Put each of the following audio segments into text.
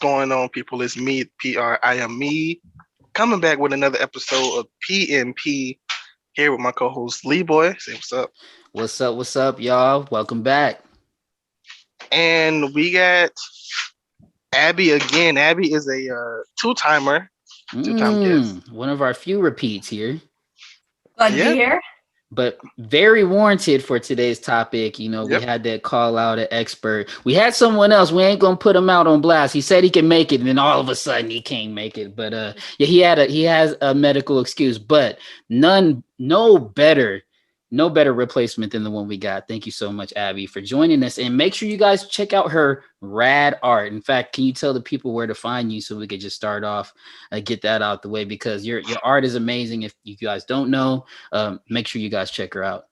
going on, people? It's me, PR. I am me, coming back with another episode of PNP here with my co-host Leeboy. Say what's up. What's up, y'all? Welcome back. And we got Abby again. Abby is a two-timer, two-time guest. One of our few repeats here, Glad to be Yeah, here. but very warranted for today's topic. We yep. had to call out an expert. We had someone else. We ain't gonna put him out on blast. He said he can make it, and then all of a sudden he can't make it. But yeah, he has a medical excuse, but no better replacement than the one we got. Thank you so much, Abby, for joining us. And make sure you guys check out her rad art. In fact, can you tell the people where to find you so we could just start off, get that out the way? Because your art is amazing. If you guys don't know, make sure you guys check her out.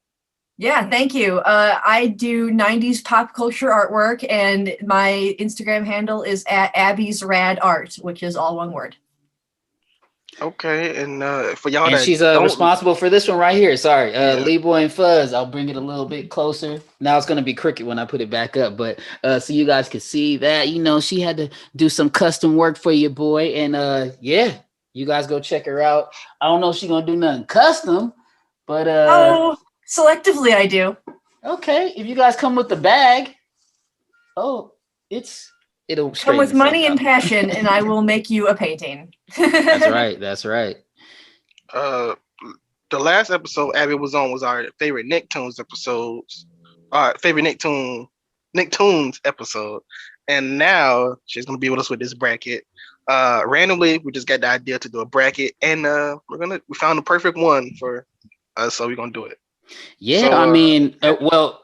Yeah, thank you. I do 90s pop culture artwork, and my Instagram handle is at Abby's Rad Art, which is all one word. Okay, and for y'all And that she's don't, responsible for this one right here. Sorry, Yeah. Leeboy and Fuzz. I'll bring it a little bit closer. Now it's gonna be crooked when I put it back up, but so you guys can see that. She had to do some custom work for your boy, and yeah, you guys go check her out. I don't know if she's gonna do nothing custom, but Oh, selectively I do. okay. If you guys come with the bag, it'll Come with straighten money itself and out. passion, and I will make you a painting. That's right. uh, the last episode Abby was on was our favorite Nicktoons episodes. Our favorite Nicktoons episode, and now she's gonna be with us with this bracket. Randomly, we just got the idea to do a bracket, and we found the perfect one for us, so we're gonna do it. Yeah, So, I mean, well,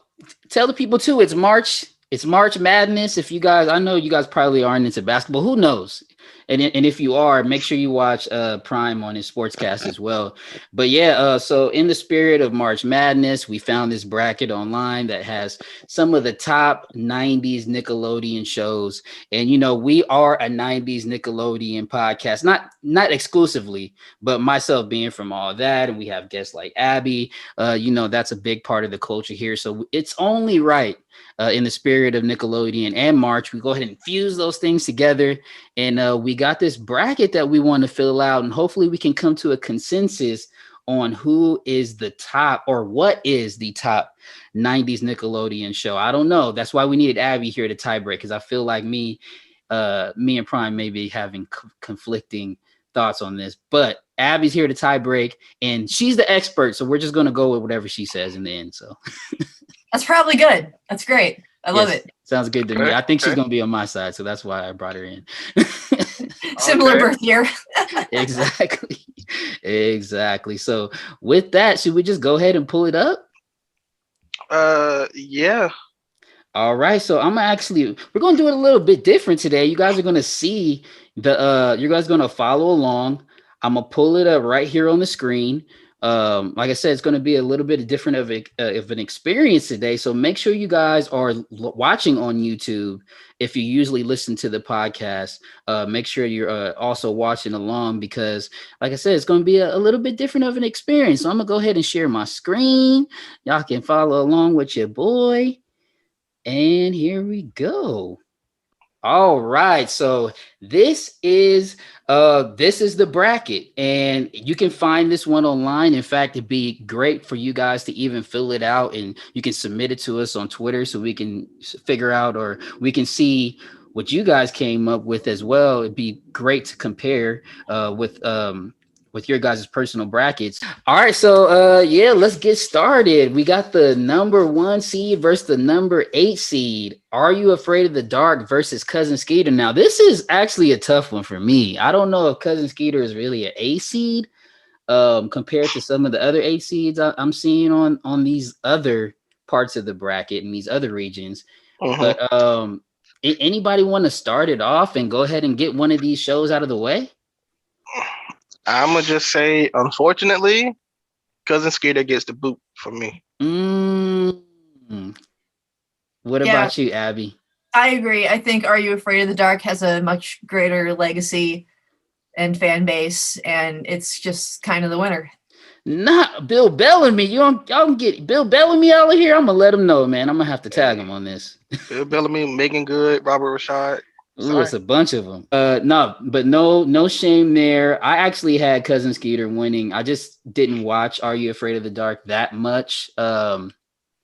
tell the people too. It's March. It's March Madness. If you guys, I know you guys probably aren't into basketball. Who knows? And if you are, make sure you watch Prime on his sportscast as well. But yeah, so in the spirit of March Madness, we found this bracket online that has some of the top 90s Nickelodeon shows. And we are a 90s Nickelodeon podcast, not exclusively, but myself being from all that, and we have guests like Abby. That's a big part of the culture here. So it's only right. In the spirit of Nickelodeon and March, we go ahead and fuse those things together, and we got this bracket that we want to fill out, and hopefully we can come to a consensus on who is the top, or what is the top 90s Nickelodeon show. I don't know. That's why we needed Abby here to tie break, because I feel like me and Prime may be having conflicting thoughts on this, but Abby's here to tie break, and she's the expert, so we're just going to go with whatever she says in the end. So That's probably good. That's gret. I love Yes, it. sounds good to me. I think she's Okay. going to be on my side, so that's why I brought her in. Similar Okay. birth year. Exactly. So with that, should we just go ahead and pull it up? Yeah. All right. So we're going to do it a little bit different today. You guys are going to see you guys are going to follow along. I'm going to pull it up right here on the screen. Like I said, it's going to be a little bit different of an experience today. So make sure you guys are watching on YouTube. If you usually listen to the podcast, make sure you're also watching along, because like I said, it's going to be a little bit different of an experience. So I'm going to go ahead and share my screen. Y'all can follow along with your boy. And here we go. All right, so this is the bracket, and you can find this one online. In fact, it'd be great for you guys to even fill it out, and you can submit it to us on Twitter so we can figure out, or we can see what you guys came up with as well. It'd be great to compare with your guys' personal brackets. All right, so yeah, let's get started. We got the number 1 seed versus the number 8 seed. Are You Afraid of the Dark versus Cousin Skeeter? Now, this is actually a tough one for me. I don't know if Cousin Skeeter is really an A seed compared to some of the other 8 seeds I'm seeing on these other parts of the bracket in these other regions. Mhm. But anybody want to start it off and go ahead and get one of these shows out of the way? I'm gonna just say, unfortunately, Cousin Skeeter gets the boot for me. What Yeah. about you, Abby? I agree. I think Are You Afraid of the Dark has a much greater legacy and fan base, and it's just kind of the winner. Not Bill Bellamy. Y'all can get Bill Bellamy out of here. I'm gonna let him know, man. I'm gonna have to tag him on this. Bill Bellamy, Megan Good, Robert Rashad. Ooh, Sorry. it's a bunch of them. No, but no shame there. I actually had Cousin Skeeter winning. I just didn't watch Are You Afraid of the Dark that much. I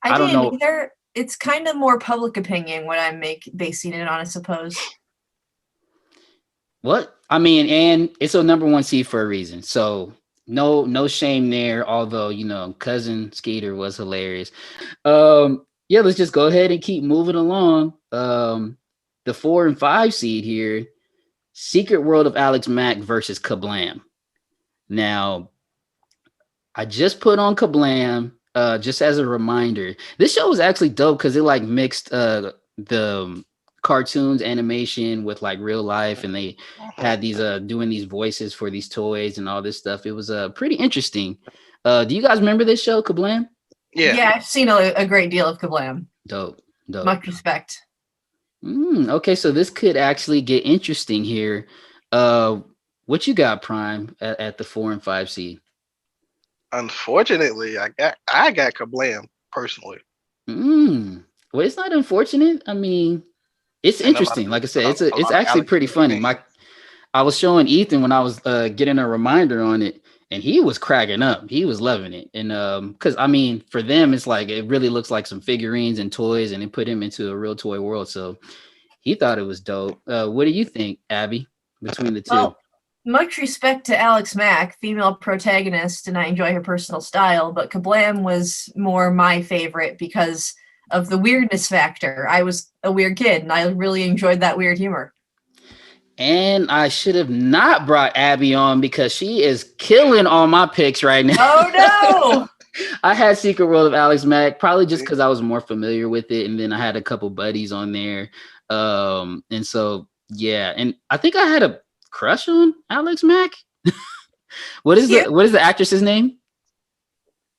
I don't didn't know either. It's kind of more public opinion what I'm basing it on, I suppose. what I mean, and it's a number one seed for a reason. So no shame there. Although Cousin Skeeter was hilarious. Yeah, let's just go ahead and keep moving along. The 4 and 5 seed here, Secret World of Alex Mack versus Kablam. Now, I just put on Kablam just as a reminder. This show was actually dope because it like mixed the cartoons animation with like real life, and they had these doing these voices for these toys and all this stuff. It was pretty interesting. Do you guys remember this show, Kablam? Yeah. Yeah, I've seen a great deal of Kablam. Dope. Much respect. Okay, so this could actually get interesting here. What you got, Prime, at the 4 and 5 seed? Unfortunately, I got Kablam personally. Well, it's not unfortunate. I mean, it's interesting. Like I said, it's actually pretty funny. I was showing Ethan when I was getting a reminder on it, and he was cracking up. He was loving it. And because I mean, for them, it's like it really looks like some figurines and toys, and it put him into a real toy world. So he thought it was dope. What do you think, Abby, between the two? Well, much respect to Alex Mack, female protagonist, and I enjoy her personal style, but Kablam was more my favorite because of the weirdness factor. I was a weird kid, and I really enjoyed that weird humor. And I should have not brought Abby on because she is killing all my picks right now. Oh, no! I had Secret World of Alex Mack, probably just because I was more familiar with it. And then I had a couple buddies on there. And so, yeah. And I think I had a crush on Alex Mack. What is the actress's name?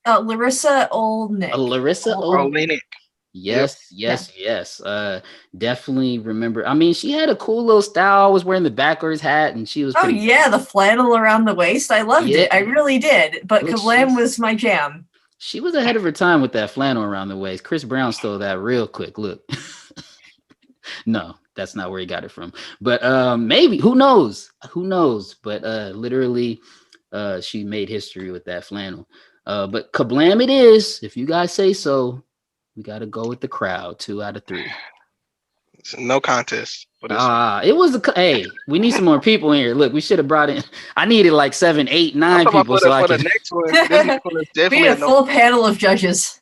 Larissa Olnick. Larissa Olnick. Yes. Definitely remember. I mean, she had a cool little style. I was wearing the backwards hat, and she was. Oh yeah, the flannel around the waist. I loved it. I really did. But Kablam was my jam. She was ahead of her time with that flannel around the waist. Chris Brown stole that real quick. Look. No, that's not where he got it from. But maybe, who knows? But literally, she made history with that flannel. But Kablam it is, if you guys say so. We got to go with the crowd. 2 out of 3. It's no contest. It was hey, we need some more people in here. Look, we should have brought in. I needed like 7, 8, 9 people. The next one, we need a full panel of judges.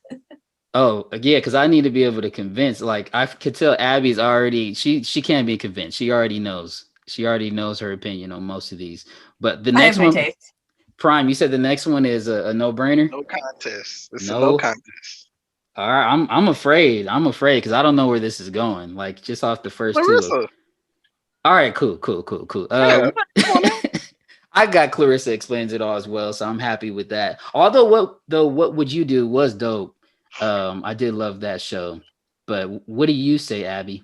Oh yeah, because I need to be able to convince. Like I could tell Abby's already. She can't be convinced. She already knows. She already knows her opinion on most of these. But the next one, Prime. You said the next one is a no-brainer. No contest. It's a no contest. All right, I'm afraid because I don't know where this is going. Like just off the first Clarissa. 2. All right, cool. I got Clarissa Explains It All as well, so I'm happy with that. Although what would you do was dope. I did love that show. But what do you say, Abby?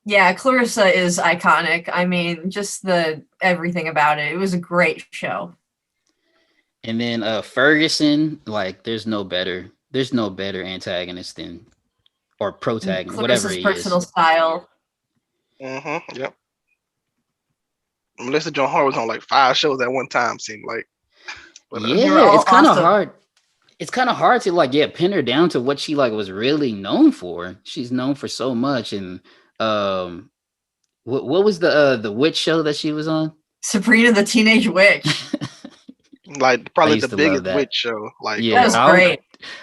Yeah, Clarissa is iconic. I mean, just the everything about it. It was a great show. And then Ferguson, like there's no better antagonist than or protagonist, whatever he is. Personal style. Yep. Melissa Joan Hart was on like 5 shows at one time, seemed like. But, it's kind of hard. It's kind of hard to like pin her down to what she like was really known for. She's known for so much. And what was the witch show that she was on? Sabrina the Teenage Witch. Like probably the biggest witch show. Like that was great.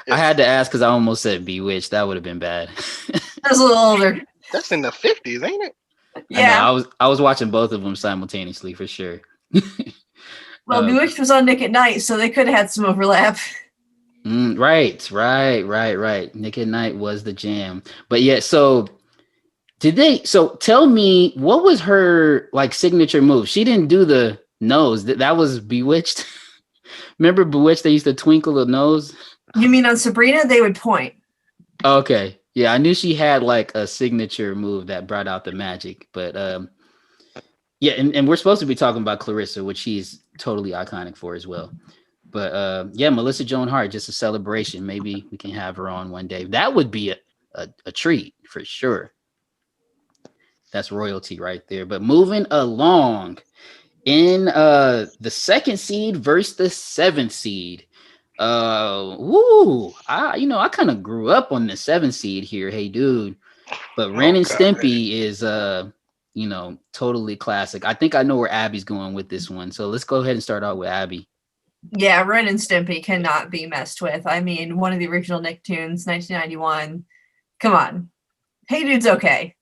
I had to ask because I almost said Bewitched. That would have been bad. That's a little older. That's in the 50s, ain't it? Yeah. I was watching both of them simultaneously for sure. Well, Bewitched was on Nick at Night, so they could have had some overlap. Right. Nick at Night was the jam. But yeah, so tell me, what was her like signature move? She didn't do the nose. That was Bewitched. Remember Bewitched? They used to twinkle the nose. You mean on Sabrina? They would point. Okay. Yeah, I knew she had like a signature move that brought out the magic. But yeah, and we're supposed to be talking about Clarissa, which she's totally iconic for as well. But yeah, Melissa Joan Hart, just a celebration. Maybe we can have her on one day. That would be a treat for sure. That's royalty right there. But moving along in the second seed versus the seventh seed. I kind of grew up on the seventh seed here. Hey, dude. But Ren Oh and God. Stimpy is totally classic. I think I know where Abby's going with this one. So let's go ahead and start out with Abby. Yeah, Ren and Stimpy cannot be messed with. I mean, one of the original Nicktoons, 1991. Come on. Hey Dude's okay.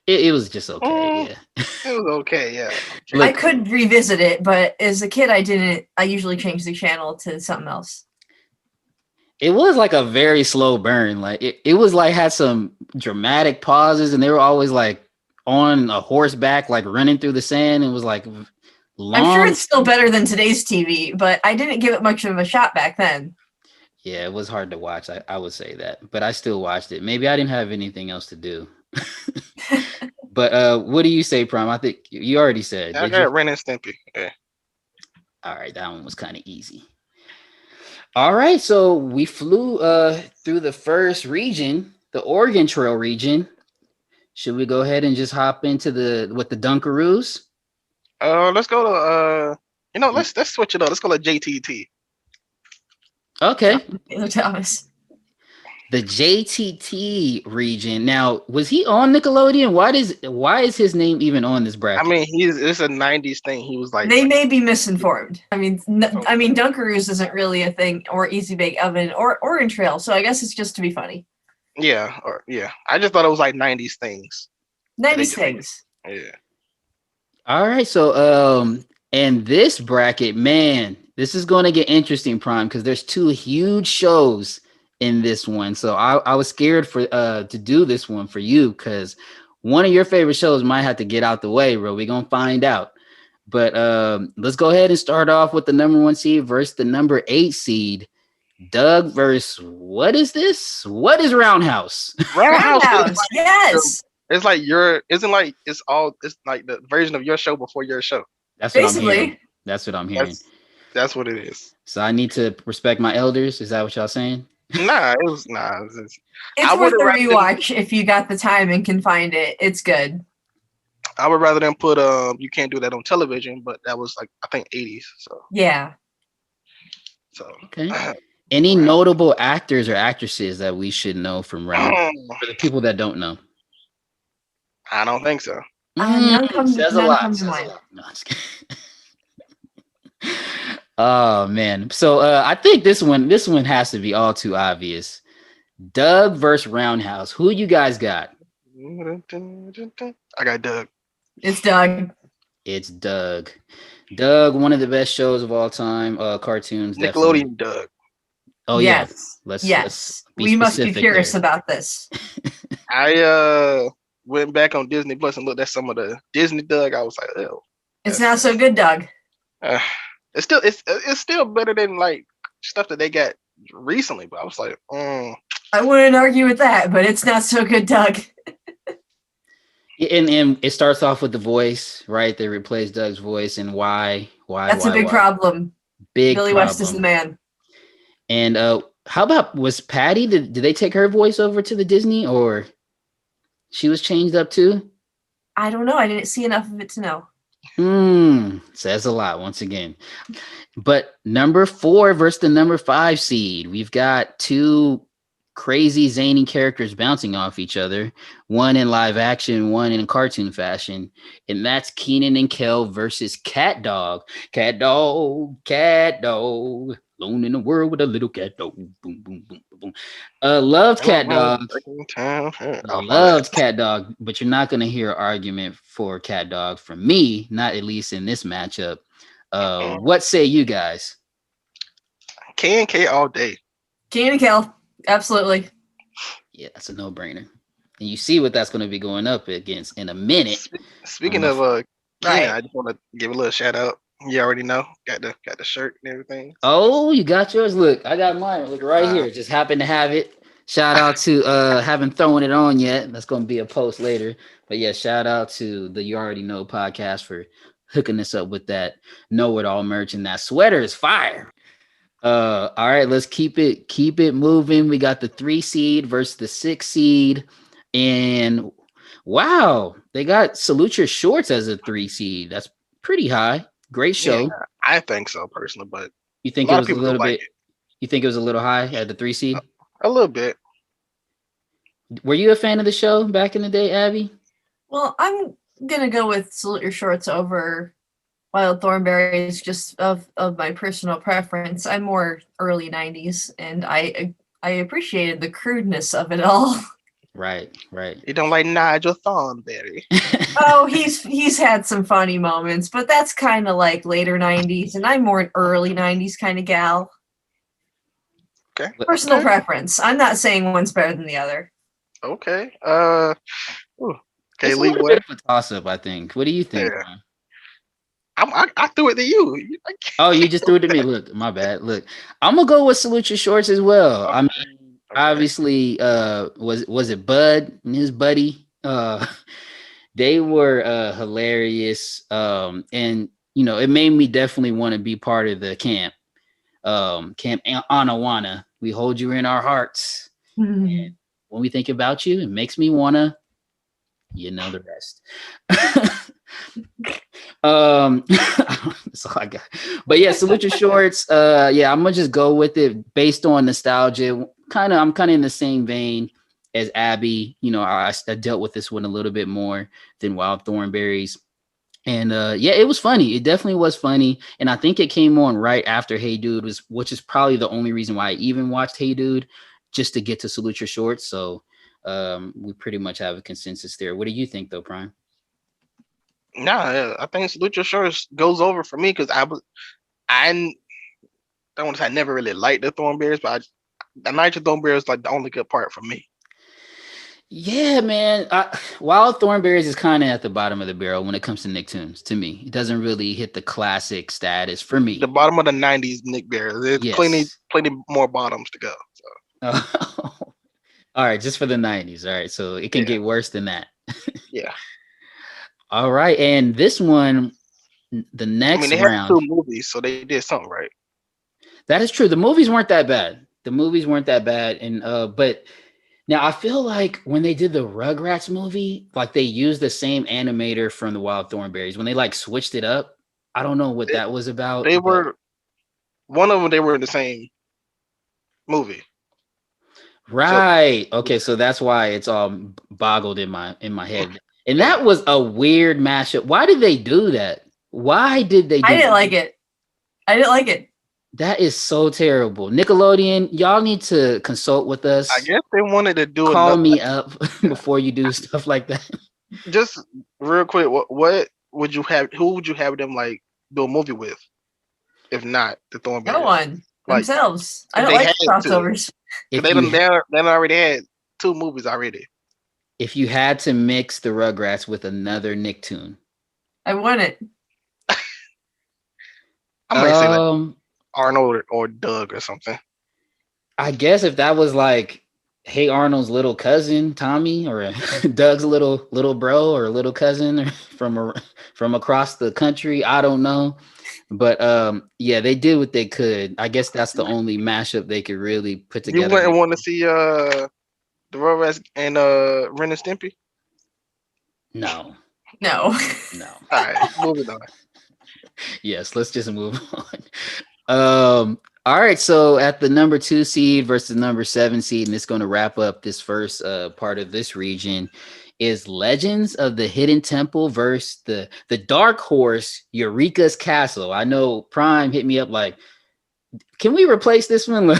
It was just okay. Yeah. It was okay. Yeah. Okay. I could revisit it, but as a kid, I didn't. I usually changed the channel to something else. It was like a very slow burn. Like it was like had some dramatic pauses, and they were always like on a horseback, like running through the sand. It was like long. I'm sure it's still better than today's TV, but I didn't give it much of a shot back then. Yeah, it was hard to watch. I would say that, but I still watched it. Maybe I didn't have anything else to do. But what do you say, Prime? I think you already said. I got Ren and Stimpy. Yeah. All right, that one was kind of easy. All right, so we flew through the first region, the Oregon Trail region. Should we go ahead and just hop into the Dunkaroos? Let's go to let's switch it up. Let's go to JTT. Okay. Thomas. The JTT region. Now, was he on Nickelodeon? Why is his name even on this bracket? I mean, it's a 90's thing. He was like, they may be misinformed. I mean, Dunkaroos isn't really a thing, or Easy Bake Oven, or Oregon Trail. So I guess it's just to be funny. Yeah, I just thought it was like 90's things. 90's things. Yeah. All right, so and this bracket, man, this is going to get interesting, Prime, because there's two huge shows in this one. So I was scared to do this one for you, because one of your favorite shows might have to get out the way, bro. We're gonna find out. But let's go ahead and start off with the number 1 seed versus the number 8 seed. Doug versus what is this? What is Roundhouse? Roundhouse, yes. It's like it's like the version of your show before your show. That's what I'm hearing. That's what I'm hearing. That's what it is. So I need to respect my elders. Is that what y'all saying? It's worth a rewatch if you got the time and can find it. It's good. I would rather than put You Can't Do That on Television, but that was like I think 80's. So yeah. So okay. Any notable actors or actresses that we should know from Roundhouse for the people that don't know? I don't think so. Says a lot. No, oh man. So I think this one has to be all too obvious. Doug versus Roundhouse. Who you guys got? I got Doug. It's Doug. It's Doug. Doug, one of the best shows of all time. Cartoons. Nickelodeon Doug. Oh yes. Yeah. Let's we must be curious about this. I went back on Disney Plus and looked at some of the Disney Doug. I was like, oh. It's not so good, Doug. It's still better than like stuff that they got recently, but I was like, I wouldn't argue with that, but it's not so good, Doug. and it starts off with the voice, right? They replace Doug's voice, and why? That's a big problem. Billy West is the man. And how about, was Patty? Did they take her voice over to the Disney, or she was changed up too? I don't know. I didn't see enough of it to know. Says a lot once again. But number 4 versus the number 5 seed. We've got two crazy zany characters bouncing off each other. One in live action, one in cartoon fashion. And that's Keenan and Kel versus Cat Dog. Cat Dog, Cat Dog. Alone in the world with a little cat dog. Boom, boom, boom, boom, boom. Loved Cat Dog. Loved Cat Dog, but you're not going to hear an argument for Cat Dog from me, not at least in this matchup. What say you guys? K and K all day. Keenan and Kel, absolutely. Yeah, that's a no-brainer. And you see what that's going to be going up against in a minute. Speaking of, I just want to give a little shout out. You already know. Got the shirt and everything. Oh, you got yours. Look, I got mine. Look right here. Just happened to have it. Shout out to haven't thrown it on yet. That's going to be a post later. But yeah, shout out to the You Already Know podcast for hooking us up with that know-it-all merch, and that sweater is fire. All right, let's keep it moving. We got the 3 seed versus the 6 seed, and Wow, they got Salute Your Shorts as a 3 seed. That's pretty high. Great show. Yeah, I think so personally, but You a think it lot of was a people don't little like bit? You think it was a little high at the 3 it. seed? A little bit. Were you a fan of the show back in the day, Abby? Well, I'm gonna go with Salute Your Shorts over Wild Thornberries, just of my personal preference. I'm more early '90s, and I appreciated the crudeness of it all. Right, right. You don't like Nigel Thornberry. Oh, he's had some funny moments, but that's kind of like later '90s, and I'm more an early '90s kind of gal. Okay. Personal Okay. preference. I'm not saying one's better than the other. Okay. Ooh. Okay, It's a little Leeboy. bit of a toss-up, I think. What do you think? Yeah. Ron? I threw it to you. Oh, you just threw it to me. Look, my bad. Look, I'm gonna go with Salute Your Shorts as well. I Okay. mean, obviously, was it Bud and his buddy? They were hilarious. And it made me definitely want to be part of the camp. Camp Anawana. We hold you in our hearts. And when we think about you, it makes me wanna, the rest. That's all I got. But yeah, Salute Your Shorts. Yeah, I'm gonna just go with it based on nostalgia. I'm kind of in the same vein as Abby. I dealt with this one a little bit more than Wild Thornberries. And yeah, it was funny. It definitely was funny. And I think it came on right after Hey Dude, which is probably the only reason why I even watched Hey Dude, just to get to Salute Your Shorts. So we pretty much have a consensus there. What do you think though, Prime? Nah, I think Salute Your Shorts goes over for me because I don't want to say I never really liked the Thornberries, but the Nigel Thornberry is like the only good part for me. Yeah, man. Wild Thornberries is kind of at the bottom of the barrel when it comes to Nicktoons. To me, it doesn't really hit the classic status for me. The bottom of the '90s Nick Bears. There's Yes. plenty more bottoms to go. So. All right, just for the 90s. All right, so it can get worse than that. Yeah. All right, and this one, the next they round. had 2 movies, so they did something right. That is true. The movies weren't that bad. And but now I feel like when they did the Rugrats movie, like they used the same animator from the Wild Thornberries. When they like switched it up, I don't know what that was about. They were one of them. They were in the same movie. Right. Okay, so that's why it's all boggled in my head. And that was a weird mashup. Why did they do that? Why did they do I didn't like it. That is so terrible. Nickelodeon, y'all need to consult with us. I guess they wanted to do Call me up before you do stuff like that. Just real quick, what would you have? Who would you have them like do a movie with? If not the Thornberries? No one. Like, themselves. I don't like crossovers. They already had 2 movies already. If you had to mix the Rugrats with another Nicktoon, I want it. I might say like Arnold or Doug or something. I guess if that was like Hey Arnold's little cousin Tommy, or Doug's little bro or little cousin, or from across the country, I don't know. But yeah, they did what they could. I guess that's the only mashup they could really put together. You wouldn't want to see the Rugrats and Ren and Stimpy? No. No. All right, moving on. Yes, let's just move on. All right, so at the number 2 seed versus number 7 seed, and it's going to wrap up this first part of this region, is Legends of the Hidden Temple versus the dark horse Eureka's Castle. I know Prime hit me up like, can we replace this one?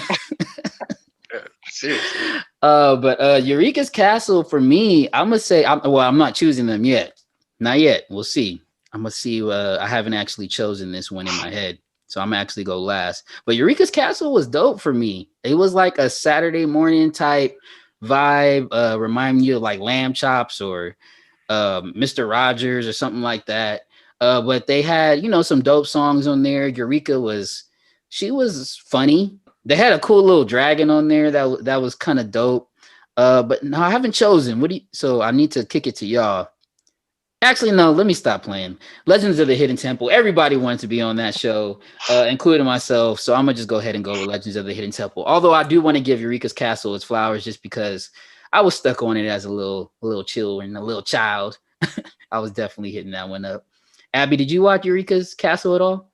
Seriously. But Eureka's Castle for me, I'm gonna say I'm not choosing them yet. Not yet. We'll see. I'm gonna see. I haven't actually chosen this one in my head, so I'm actually go last. But Eureka's Castle was dope for me. It was like a Saturday morning type vibe, reminding you of like Lamb Chops or Mr. Rogers or something like that. But they had, some dope songs on there. Eureka was funny. They had a cool little dragon on there that was kind of dope. But no, I haven't chosen. So I need to kick it to y'all. Actually, no, let me stop playing. Legends of the Hidden Temple. Everybody wanted to be on that show, including myself. So I'm going to just go ahead and go with Legends of the Hidden Temple. Although I do want to give Eureka's Castle its flowers just because I was stuck on it as a little chill and a little child. I was definitely hitting that one up. Abby, did you watch Eureka's Castle at all?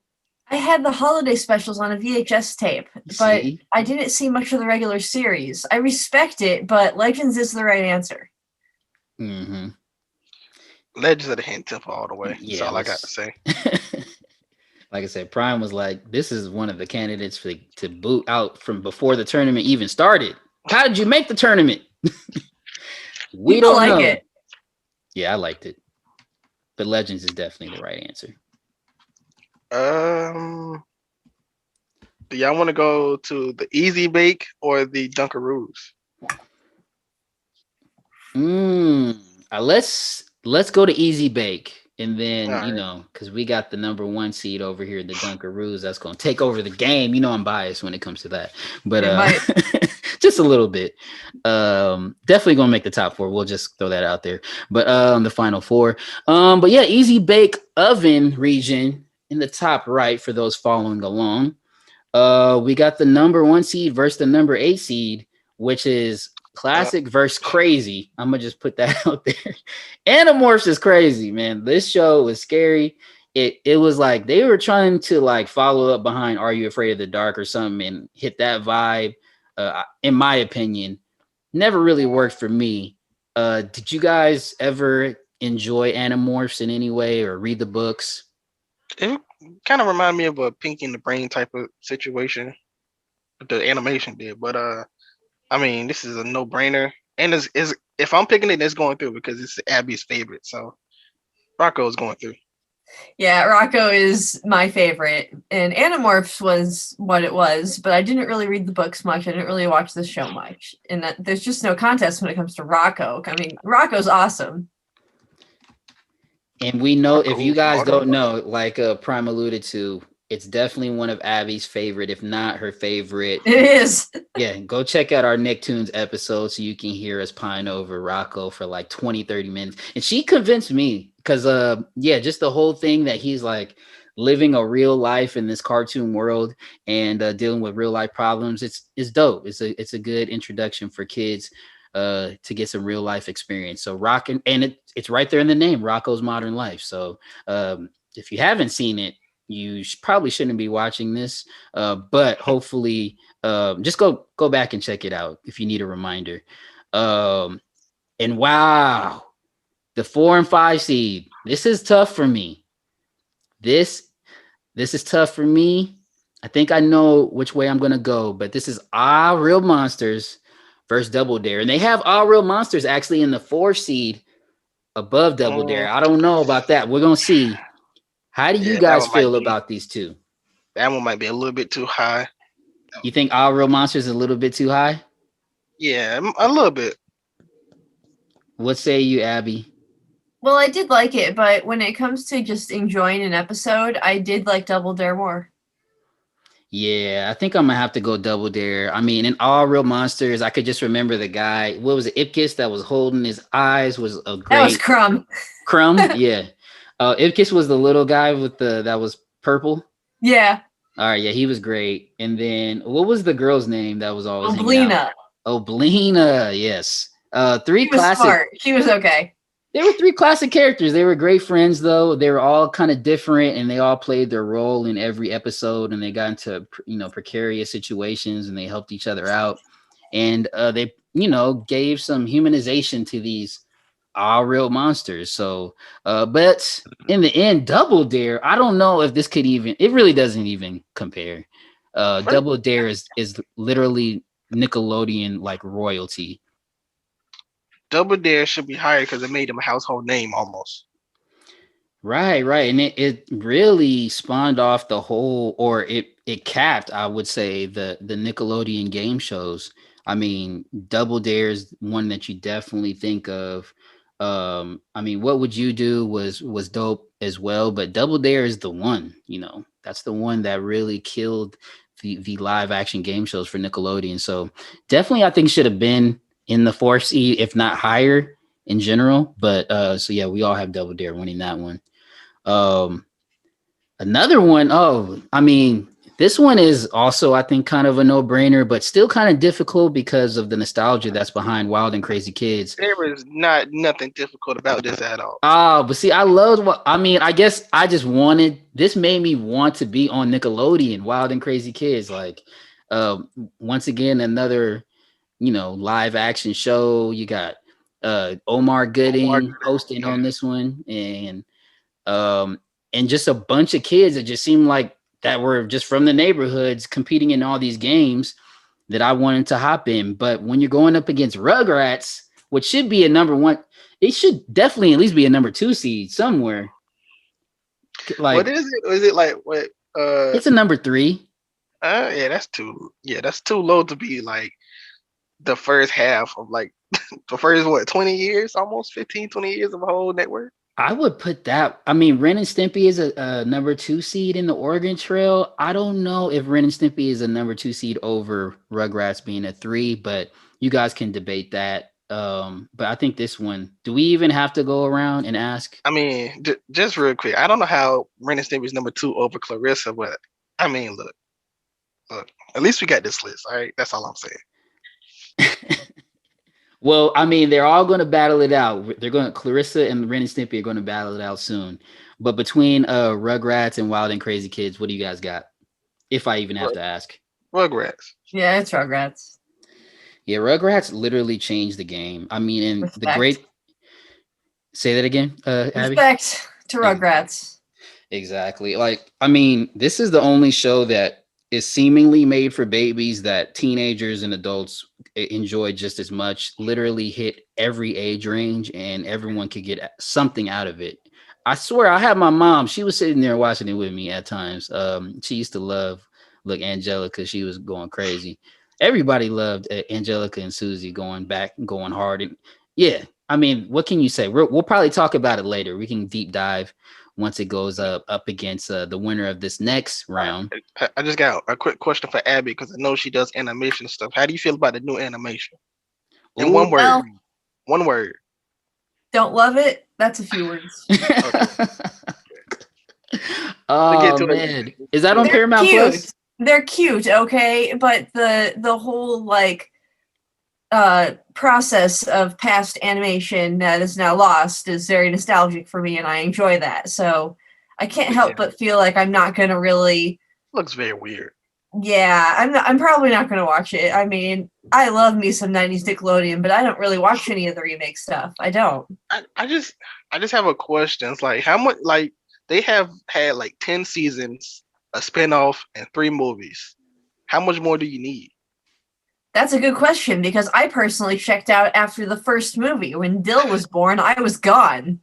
I had the holiday specials on a VHS tape, but See? I didn't see much of the regular series. I respect it, but Legends is the right answer. Mm-hmm. Legends of the Hidden Temple all the way. That's Yeah, all I got to say. Like I said, Prime was like, this is one of the candidates to boot out from before the tournament even started. How did you make the tournament? We People don't like know. it. Yeah, I liked it. But Legends is definitely the right answer. Do y'all want to go to the Easy Bake or the Dunkaroos? Let's go to Easy Bake. And then, All right. because we got the number 1 seed over here, the Dunkaroos, that's going to take over the game. I'm biased when it comes to that. But just a little bit. Definitely going to make the top 4. We'll just throw that out there. But the final 4. But yeah, Easy Bake Oven region in the top right for those following along. We got the number 1 seed versus the number 8 seed, which is classic versus crazy. I'm gonna just put that out there. Animorphs is crazy, man. This show was scary. It was like they were trying to like follow up behind Are You Afraid of the Dark or something and hit that vibe. In my opinion, never really worked for me. Did you guys ever enjoy Animorphs in any way or read the books? It kind of reminded me of a Pinky and the Brain type of situation. The animation did, but I mean, this is a no-brainer. And is if I'm picking it, it's going through because it's Abby's favorite. So Rocco is going through. Yeah, Rocco is my favorite. And Animorphs was what it was, but I didn't really read the books much. I didn't really watch the show much. And there's just no contest when it comes to Rocco. I mean, Rocco's awesome. And we know, if you guys don't know, like Prime alluded to, it's definitely one of Abby's favorite, if not her favorite. It is. Yeah, go check out our Nicktoons episode so you can hear us pine over Rocco for like 20, 30 minutes. And she convinced me because, just the whole thing that he's like living a real life in this cartoon world and dealing with real life problems. It's dope. It's a good introduction for kids to get some real life experience. So it's right there in the name, Rocco's Modern Life. So if you haven't seen it, you probably shouldn't be watching this, but hopefully just go back and check it out if you need a reminder. And wow, the 4 and 5 seed. This is tough for me. This is tough for me. I think I know which way I'm gonna go, but this is Real Monsters versus Double Dare, and they have Real Monsters actually in the 4 seed above Double Dare. I don't know about that. We're gonna see. How do you guys feel about these two? That one might be a little bit too high. You think Real Monsters is a little bit too high? Yeah, a little bit. What say you, Abby? Well, I did like it, but when it comes to just enjoying an episode, I did like Double Dare more. Yeah, I think I'm gonna have to go Double Dare. I mean, in Real Monsters, I could just remember the guy. What was it? Ipkiss that was holding his eyes was a great. That was Crumb. Crumb, yeah. Ipkiss was the little guy with that was purple. Yeah. All right, yeah, he was great. And then what was the girl's name that was always Oblina? Oblina, yes. 3 She was classic. Smart. She was okay. There were 3 classic characters. They were great friends, though. They were all kind of different, and they all played their role in every episode. And they got into precarious situations, and they helped each other out. And they gave some humanization to these Real Monsters. So, but in the end, Double Dare, I don't know if this could even. It really doesn't even compare. Double Dare is literally Nickelodeon like royalty. Double Dare should be higher because it made him a household name almost. Right. And it really spawned off the whole, or it capped, I would say, the Nickelodeon game shows. I mean, Double Dare is one that you definitely think of. I mean, What Would You Do was dope as well, but Double Dare is the one, that's the one that really killed the live action game shows for Nickelodeon. So definitely, I think should have been in the 4th seed, if not higher in general. But so yeah, we all have Double Dare winning that one. Another one, I mean, This one is also, I think, kind of a no-brainer, but still kind of difficult because of the nostalgia that's behind Wild and Crazy Kids. There is nothing difficult about this at all. But see, I loved what I mean. I guess I just wanted this made me want to be on Nickelodeon, Wild and Crazy Kids. Like, once again, another live action show. You got Omar Gooding hosting on this one, and just a bunch of kids that just seemed like that were just from the neighborhoods competing in all these games that I wanted to hop in. But when you're going up against Rugrats, which should be a number one, it should definitely at least be a number 2 seed somewhere. Like, what is it? Is it like what? It's a number 3. Yeah, that's too low to be like the first half of like the first 20 years, almost 15, 20 years of a whole network. I would put that. I mean, Ren and Stimpy is a number 2 seed in the Oregon Trail. I don't know if Ren and Stimpy is a number 2 seed over Rugrats being a 3, but you guys can debate that. But I think this one, do we even have to go around and ask? I mean, just real quick, I don't know how Ren and Stimpy is number 2 over Clarissa, but I mean, look, at least we got this list. All right, that's all I'm saying. Well, I mean, they're all going to battle it out. Clarissa and Ren and Stimpy are going to battle it out soon. But between Rugrats and Wild and Crazy Kids, what do you guys got? If I even have to ask. Rugrats. Yeah, it's Rugrats. Yeah, Rugrats literally changed the game. I mean, and Respect. the great. Say that again, Abby. Respect to Rugrats. Exactly. Like, I mean, this is the only show that is seemingly made for babies that teenagers and adults enjoy just as much. Literally hit every age range, and everyone could get something out of it. I swear, I had my mom. She was sitting there watching it with me at times. She used to love Angelica. She was going crazy. Everybody loved Angelica and Susie going back and going hard. And yeah, I mean, what can you say? We'll probably talk about it later. We can deep dive once it goes up against the winner of this next round. I just got a quick question for Abby because I know she does animation stuff. How do you feel about the new animation? In one word. Well, one word. Don't love it. That's a few words. Oh man, is that on They're Paramount cute. Plus? They're cute, okay, but the whole like process of past animation that is now lost is very nostalgic for me, and I enjoy that. So I can't help but feel like I'm not gonna really. Looks very weird. Yeah, I'm probably not gonna watch it. I mean, I love me some 90s Nickelodeon, but I don't really watch any of the remake stuff. I don't. I just have a question. It's like how much like they have had like 10 seasons, a spinoff, and 3 movies. How much more do you need? That's a good question because I personally checked out after the first movie. When Dill was born, I was gone.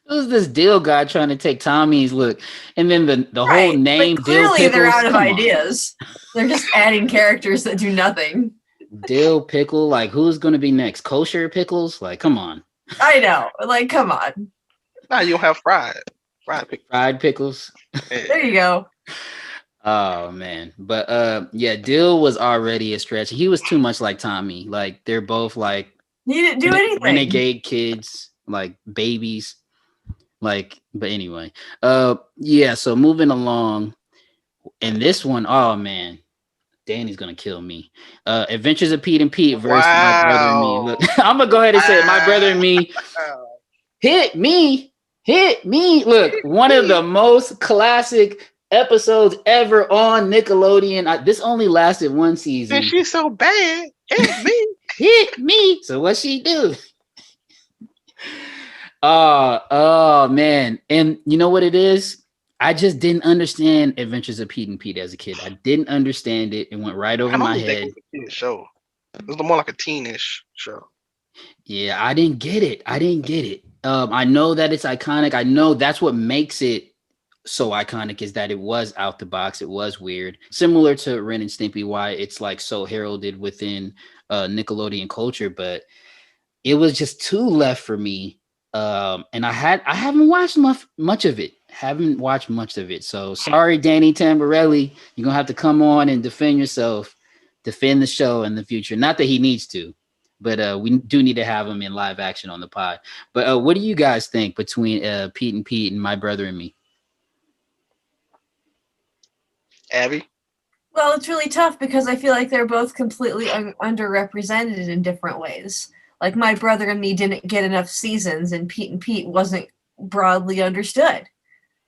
Who's this Dill guy trying to take Tommy's look? And then the Right, whole name but Dill clearly Pickles. they're out of Come on. ideas. They're just adding characters that do nothing. Dill Pickle, like who's gonna be next? Kosher Pickles? Like, come on. I know. Like, come on. Nah, you don't have fried pickles. Fried pickles. There you go. Oh man. But yeah, Dill was already a stretch. He was too much like Tommy. Like they're both like You didn't do anything. renegade kids, like babies. Like, but anyway. Yeah, so moving along. And this one, oh man, Danny's gonna kill me. Adventures of Pete and Pete versus My Brother and Me. Look, I'm gonna go ahead and say it. My Brother and Me. Hit me. Look, one of the most classic episodes ever on Nickelodeon. This only lasted 1 season. And she's so bad. Hit me. Hit me. So what she do? Oh man. And you know what it is? I just didn't understand Adventures of Pete and Pete as a kid. I didn't understand it. It went right over my head. It was a kid show. It was more like a teenish show. Yeah, I didn't get it. I know that it's iconic. I know that's what makes it so iconic is that it was out the box. It was weird. Similar to Ren and Stimpy, why it's like so heralded within Nickelodeon culture, but it was just too left for me. And I haven't watched much of it. Haven't watched much of it. So sorry, Danny Tamborelli. You're gonna have to come on and defend yourself, defend the show in the future. Not that he needs to, but we do need to have him in live action on the pod. But what do you guys think between Pete and Pete and My Brother and Me? Abby? Well, it's really tough because I feel like they're both completely underrepresented in different ways. Like My Brother and Me didn't get enough seasons, and Pete wasn't broadly understood.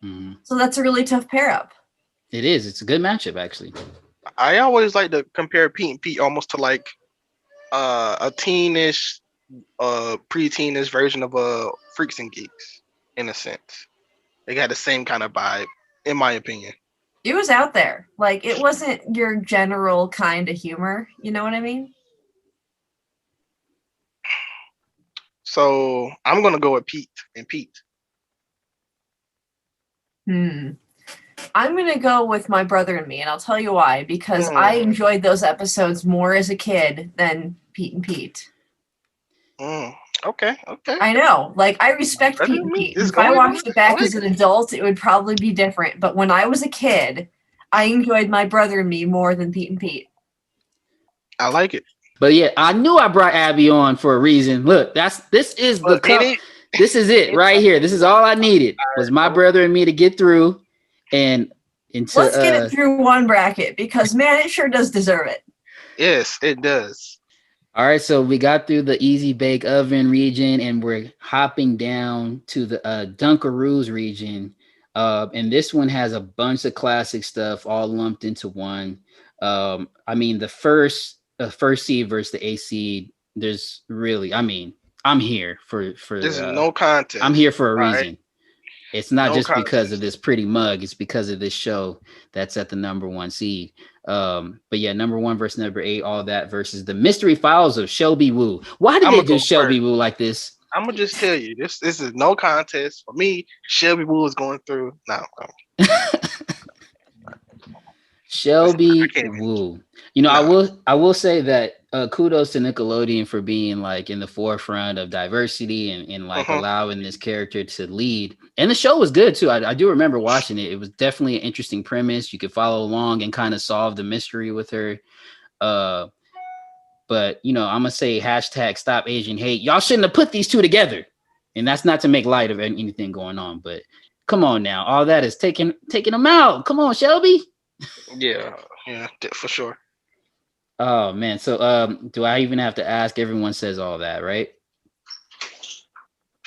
Mm-hmm. So that's a really tough pair up. It is. It's a good matchup, actually. I always like to compare Pete and Pete almost to like a teenish, pre-teenish version of Freaks and Geeks, in a sense. They got the same kind of vibe, in my opinion. It was out there. Like, it wasn't your general kind of humor. You know what I mean? So I'm gonna go with Pete and Pete. I'm going to go with My Brother and Me, and I'll tell you why. Because I enjoyed those episodes more as a kid than Pete and Pete. Okay. I know. Like, I respect Pete and Pete. If I watched it back as an adult, it would probably be different. But when I was a kid, I enjoyed My Brother and Me more than Pete and Pete. I like it. But yeah, I knew I brought Abby on for a reason. Look, this is the cup. This is it right here. This is all I needed was My Brother and Me to get through. And let's get it through one bracket because, man, it sure does deserve it. Yes, it does. All right, so we got through the Easy Bake Oven region, and we're hopping down to the Dunkaroos region. And this one has a bunch of classic stuff all lumped into one. I mean, the first seed versus the A seed. There's really, I mean, I'm here for. There's no contest. I'm here for a reason. Right? It's not just contest. Because of this pretty mug. It's because of this show that's at the number one seed. But yeah, number 1 versus number 8, all that versus the Mystery Files of Shelby Woo. Why did they do Shelby Woo like this? I'm gonna just tell you, this is no contest for me. Shelby Woo is going through now. Shelby Woo. You know, I will say that kudos to Nickelodeon for being like in the forefront of diversity and like allowing this character to lead. And the show was good too. I do remember watching it. It was definitely an interesting premise. You could follow along and kind of solve the mystery with her. But you know, I'm gonna say hashtag stop Asian hate. Y'all shouldn't have put these two together. And that's not to make light of anything going on, but come on now. All that is taking them out. Come on, Shelby. Yeah, for sure. Oh man, so do I even have to ask? Everyone says all that, right?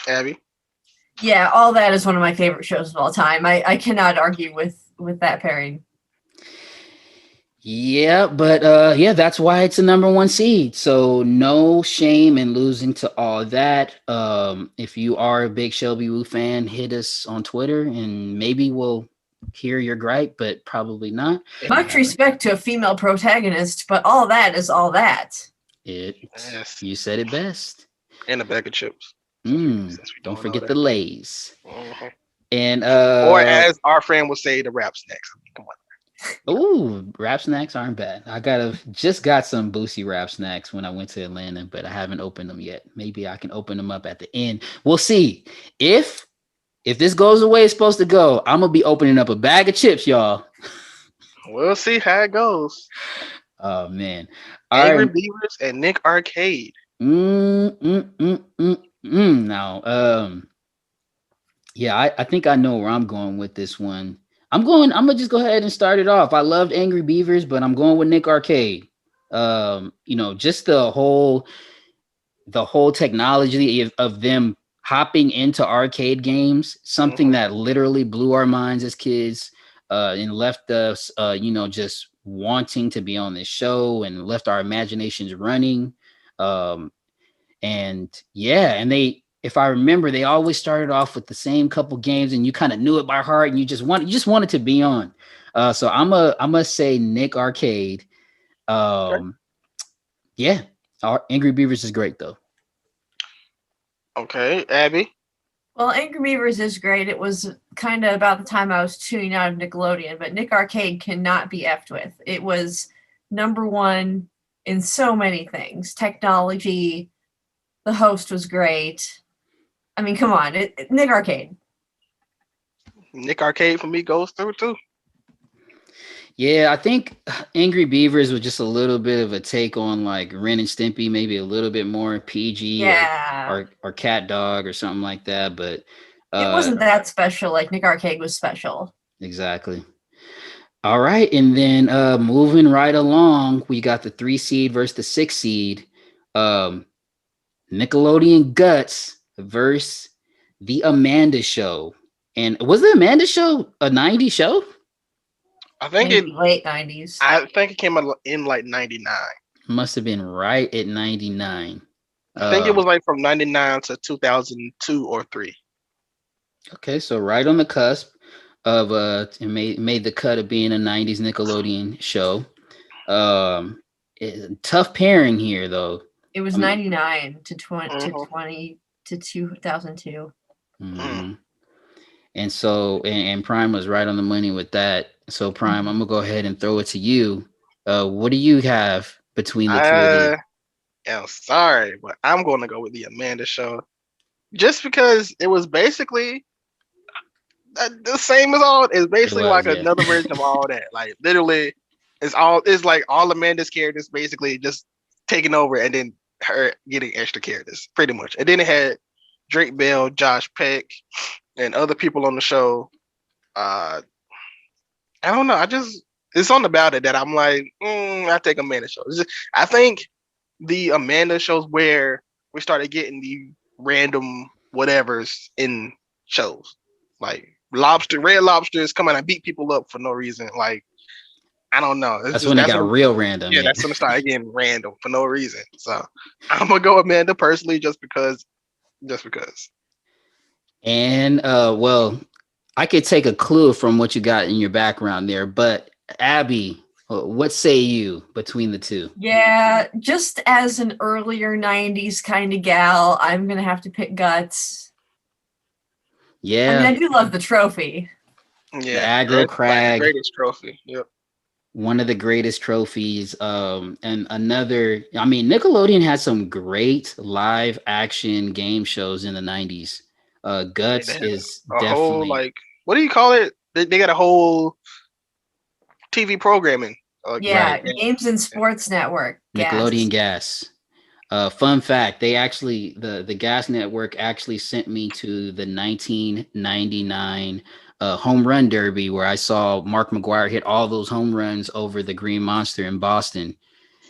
Abby? Yeah, All That is one of my favorite shows of all time. I cannot argue with that pairing. Yeah, but yeah, that's why it's a number 1 seed. So no shame in losing to All That. If you are a big Shelby Woo fan, hit us on Twitter and maybe we'll hear your gripe, but probably not. Much respect to a female protagonist, but All That is All That. You said it best. And a bag of chips. Don't forget the Lays. And or as our friend would say, the rap snacks. Come on. Ooh, rap snacks aren't bad. I just got some Boosie rap snacks when I went to Atlanta, but I haven't opened them yet. Maybe I can open them up at the end. We'll see. If this goes the way it's supposed to go, I'm gonna be opening up a bag of chips, y'all. We'll see how it goes. Oh man, Angry Beavers and Nick Arcade. Now, yeah, I think I know where I'm going with this one. I'm gonna just go ahead and start it off. I loved Angry Beavers, but I'm going with Nick Arcade. You know, just the whole technology of them hopping into arcade games, something that literally blew our minds as kids, and left us, you know, just wanting to be on this show and left our imaginations running. And yeah, and if I remember, they always started off with the same couple games and you kind of knew it by heart and you just wanted to be on. So I'm gonna say Nick Arcade. Yeah, Angry Beavers is great though. Okay, Abby. Well, Angry Beavers is great. It was kind of about the time I was tuning out of Nickelodeon, but Nick Arcade cannot be effed with. It was number 1 in so many things. Technology, the host was great. I mean, come on, Nick Arcade. Nick Arcade for me goes through too. Yeah, I think Angry Beavers was just a little bit of a take on like Ren and Stimpy, maybe a little bit more PG or Cat Dog or something like that. But it wasn't that special like Nick Arcade was special. Exactly. All right, and then moving right along, we got the 3 seed versus the 6 seed. Um, Nickelodeon Guts versus the Amanda Show. And was the Amanda Show a 90s show? I think Maybe late 90s. it came out in like 99. Must have been right at 99. I think it was like from 99 to 2002 or 3. Okay, so right on the cusp of it made the cut of being a 90s Nickelodeon show. Tough pairing here though. It was 99 to 20 to Mhm. 20 to 2002. Mhm. And so and Prime was right on the money with that. So Prime, I'm gonna go ahead and throw it to you. What do you have between the two of these? I'm sorry, but I'm going to go with the Amanda Show, just because it was basically the same as all. It's It basically was, like yeah. another version of all that. Like literally, it's like all Amanda's characters basically just taking over, and then her getting extra characters, pretty much. And then it had Drake Bell, Josh Peck, and other people on the show. Uh, I don't know. It's on about it that I'm like, I take Amanda Show. I think the Amanda shows where we started getting the random whatevers in shows. Like Red Lobster is coming and beat people up for no reason. Like, I don't know. That's when it got real random. yeah, Yeah. that's when it started getting random for no reason. So I'm gonna go Amanda personally just because. Just because. And well, I could take a clue from what you got in your background there, but Abby, what say you between the two? Yeah, just as an earlier 90s kind of gal, I'm going to have to pick Guts. I mean, Yeah, I do love the trophy. the Yeah, aggro like the crag, greatest trophy. Yep. one of the greatest trophies. And another, I mean, Nickelodeon had some great live action game shows in the 90s. Yeah, Guts they had is a whole definitely like what do you call it? They got a whole TV programming. Yeah, right. Games and Sports Network. Nickelodeon Gas. Gas. Fun fact: they actually the Gas Network actually sent me to the 1999 home run derby where I saw Mark McGuire hit all those home runs over the Green Monster in Boston,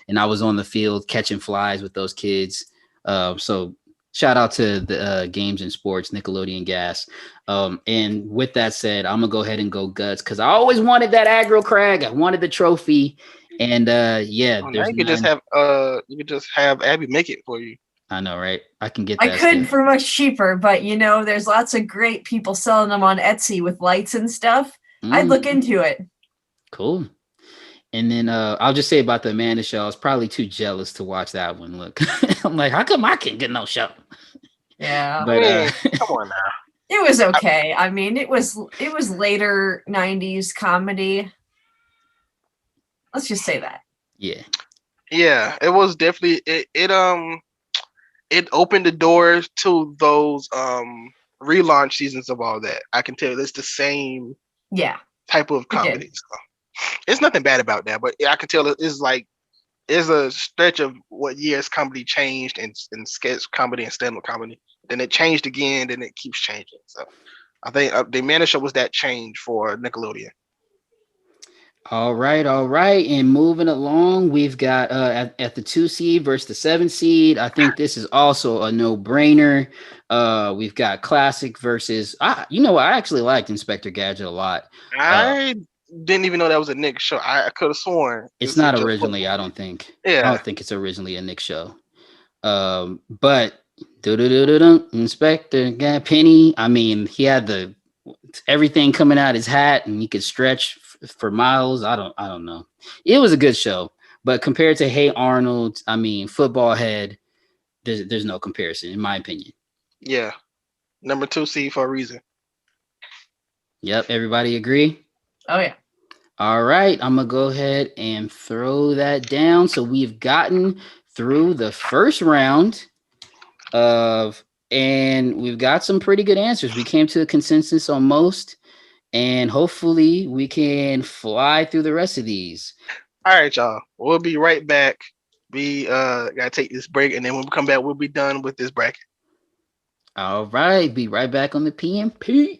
and I was on the field catching flies with those kids. So shout out to the Games and Sports Nickelodeon Gas. And with that said, I'm gonna go ahead and go Guts because I always wanted that aggro crag. I wanted the trophy, and yeah, Oh, now there's none. you could just have Abby make it for you. I know, right? I can get I that still. could for much cheaper, but there's lots of great people selling them on Etsy with lights and stuff. I'd look into it. Cool. And then I'll just say about the Amanda show, I was probably too jealous to watch that one. Look, I'm like, how come I can't get no show? Yeah. But Come on now. It was okay. I mean, it was later 90s comedy. Let's just say that. yeah. Yeah, it was definitely it opened the doors to those relaunch seasons of all that. I can tell it's the same Yeah. type of It did. comedy. So, it's nothing bad about that, but I can tell it's like there's a stretch of what years comedy changed and sketch comedy and stand-up comedy. Then it changed again, then it keeps changing. So I think the Amanda Show was that change for Nickelodeon. All right, all right. And moving along, we've got at the 2 seed versus the 7 seed. I think this is also a no-brainer. We've got classic versus I actually liked Inspector Gadget a lot. I didn't even know that was a Nick show. I could have sworn It's this is not just originally, I don't think. I Yeah. don't think it's originally a Nick show. But Inspector got Penny. I mean, he had everything coming out his hat, and he could stretch for miles. I don't know. It was a good show, but compared to Hey Arnold, I mean, Football Head, there's no comparison, in my opinion. Yeah. Number 2 seed for a reason. Yep, everybody agree? Oh yeah. All right, I'm gonna go ahead and throw that down. So we've gotten through the first round and we've got some pretty good answers. We came to a consensus on most, and hopefully we can fly through the rest of these. All right, y'all. We'll be right back. We gotta take this break, and then when we come back, we'll be done with this bracket. All right, be right back on the PMP.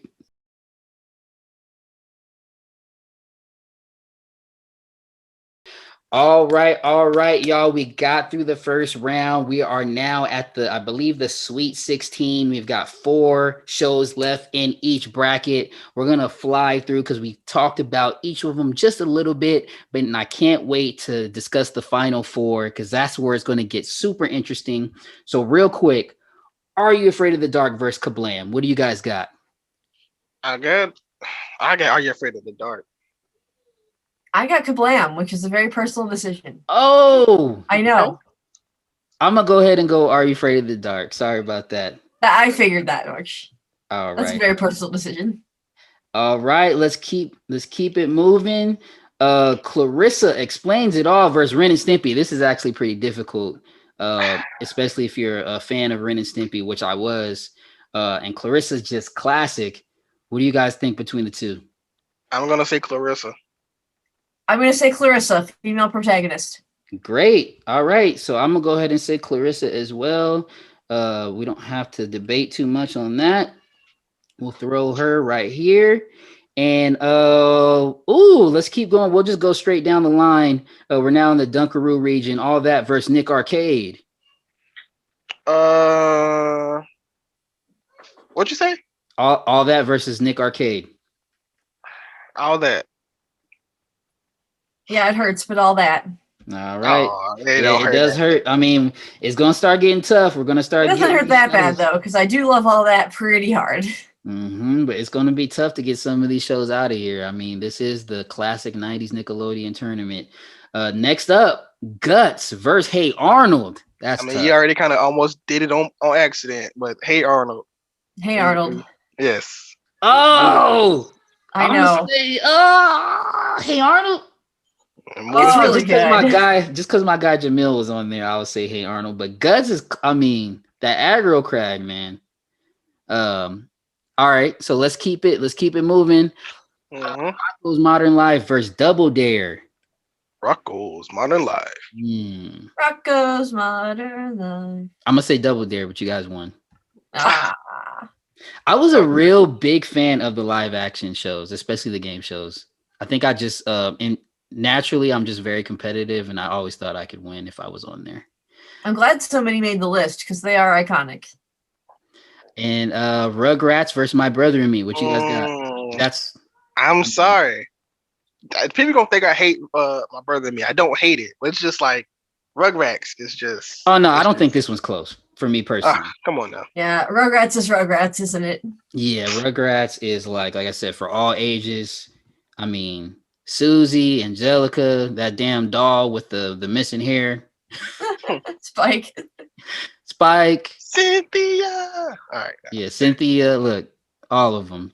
All right, y'all. We got through the first round. We are now at I believe, the Sweet 16. We've got 4 shows left in each bracket. We're gonna fly through because we talked about each of them just a little bit, but I can't wait to discuss the final 4 because that's where it's gonna get super interesting. So, real quick, Are You Afraid of the Dark versus Kablam? What do you guys got? I got. Are you afraid of the dark? I got Kablam, which is a very personal decision. Oh, I know. I'm gonna go ahead and go. Are You Afraid of the Dark? Sorry about that. I figured that much. All That's a right. very personal decision. All right, let's keep it moving. Clarissa Explains It All versus Ren and Stimpy. This is actually pretty difficult, especially if you're a fan of Ren and Stimpy, which I was. And Clarissa's just classic. What do you guys think between the two? I'm gonna say Clarissa. I'm going to say Clarissa, female protagonist. Great. All right, so I'm gonna go ahead and say Clarissa as well. We don't have to debate too much on that. We'll throw her right here. And let's keep going. We'll just go straight down the line. We're now in the Dunkaroo region. All That versus Nick Arcade. What'd you say? All That versus Nick Arcade. All That. Yeah, it hurts, but all that. All right. Oh, It does hurt. I mean, it's gonna start getting tough. We're gonna start. It doesn't hurt that bad though, because I do love all that pretty hard. But it's gonna be tough to get some of these shows out of here. I mean, this is the classic 90s Nickelodeon tournament. Next up, Guts versus Hey Arnold. That's tough. he already kind of almost did it on accident, but Hey Arnold. Hey Arnold. Yes. Oh, I know. Hey Arnold. It's really just because good. my guy Jamil was on there, I would say Hey Arnold. But Guts is, I mean, that aggro crag, man. All right, so let's keep it moving. Rocco's Modern Life versus Double Dare. Rocco's Modern Life. Rocco's Modern Life. I'm gonna say Double Dare, but you guys won. Ah. I was a real big fan of the live action shows, especially the game shows. I think I just naturally I'm just very competitive, and I always thought I could win if I was on there. I'm glad so many made the list because they are iconic. And Rugrats versus My Brother and Me. What you guys got? I'm sorry. People gonna think I hate My Brother and Me. I don't hate it, but it's just like Rugrats is just. Oh no, I don't think this one's close for me personally. Come on now. Yeah, Rugrats is Rugrats, isn't it? Yeah, Rugrats is like I said, for all ages. I mean, Susie, Angelica, that damn doll with the missing hair. Spike. Cynthia. All right. Yeah, Cynthia. Look, all of them.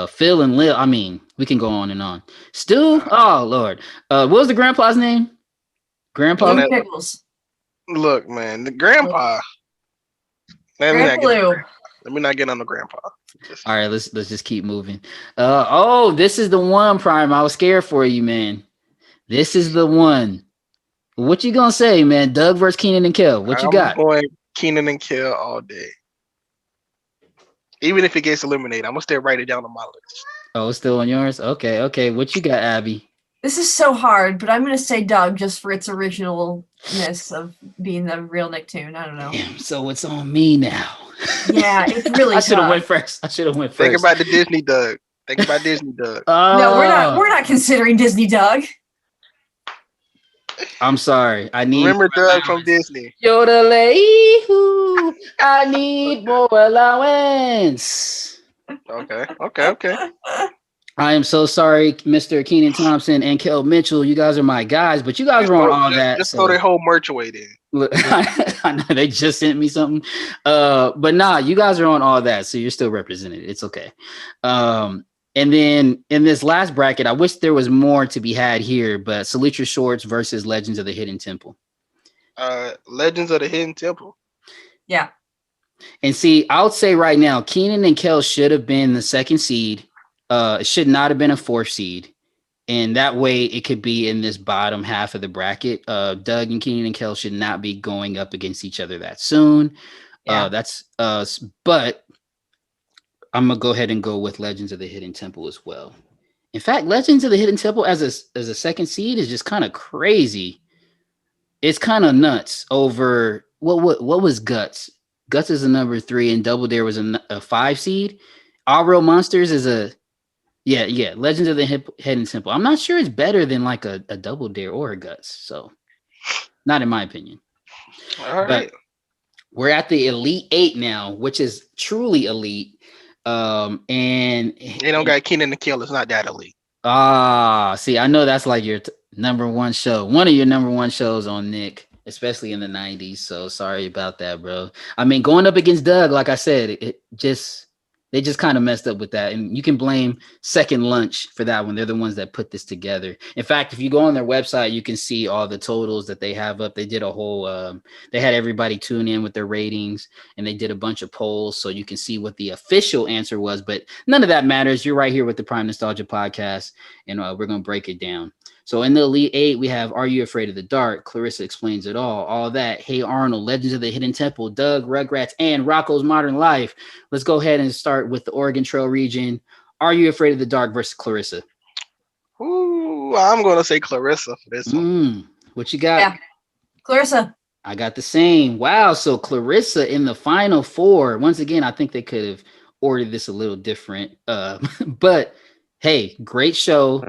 Phil and Lil. I mean, we can go on and on. Stu. Oh Lord. What was the grandpa's name? Grandpa Pickles. Look, man, the grandpa. Let me not get on the grandpa. All right, let's just keep moving. This is the one, Prime. I was scared for you, man. This is the one. What you gonna say, man? Doug versus Keenan and Kel. What you got? I'm going Keenan and Kel all day. Even if it gets eliminated, I'm gonna still write it down on my list. Oh, it's still on yours? Okay. What you got, Abby? This is so hard, but I'm gonna say Doug just for its originalness of being the real Nicktoon. I don't know. Damn, so it's on me now. Yeah, it's really. I should have went first. Think about the Disney Doug. No, we're not considering Disney Doug. I'm sorry. Remember Doug from Disney. Yodelay, I need more allowance. Okay. I am so sorry, Mr. Keenan Thompson and Kel Mitchell. You guys are my guys, but you guys were on all that. Just throw their whole merch away then. Look, I know they just sent me something. But nah, you guys are on all that, so you're still represented. It's okay. And then in this last bracket, I wish there was more to be had here, but Salute Your Shorts versus Legends of the Hidden Temple. Legends of the Hidden Temple. Yeah. And see, I would say right now, Keenan and Kel should have been the second seed. It should not have been a fourth seed. And that way it could be in this bottom half of the bracket. Doug and Keenan and Kel should not be going up against each other that soon. Yeah. But I'm gonna go ahead and go with Legends of the Hidden Temple as well. In fact, Legends of the Hidden Temple as a second seed is just kind of crazy. It's kind of nuts over what was Guts? Guts is a number 3 and Double Dare was a 5 seed. All Real Monsters is a yeah. Legends of the Hidden Temple. I'm not sure it's better than like a Double Dare or a Guts. So not in my opinion. All right. But we're at the Elite 8 now, which is truly elite. And They don't got Keenan the Kill. It's not that elite. See, I know that's like your number one show, one of your number one shows on Nick, especially in the 90s. So sorry about that, bro. I mean, going up against Doug, like I said, they just kind of messed up with that. And you can blame Second Lunch for that one. They're the ones that put this together. In fact, if you go on their website, you can see all the totals that they have up. They did a whole, they had everybody tune in with their ratings and they did a bunch of polls so you can see what the official answer was. But none of that matters. You're right here with the Prime Nostalgia Podcast and we're going to break it down. So in the Elite 8, we have Are You Afraid of the Dark? Clarissa Explains It All that. Hey Arnold, Legends of the Hidden Temple, Doug, Rugrats, and Rocco's Modern Life. Let's go ahead and start with the Oregon Trail region. Are You Afraid of the Dark versus Clarissa? Ooh, I'm going to say Clarissa for this one. What you got? Yeah, Clarissa. I got the same. Wow, so Clarissa in the final 4. Once again, I think they could have ordered this a little different. But hey, great show.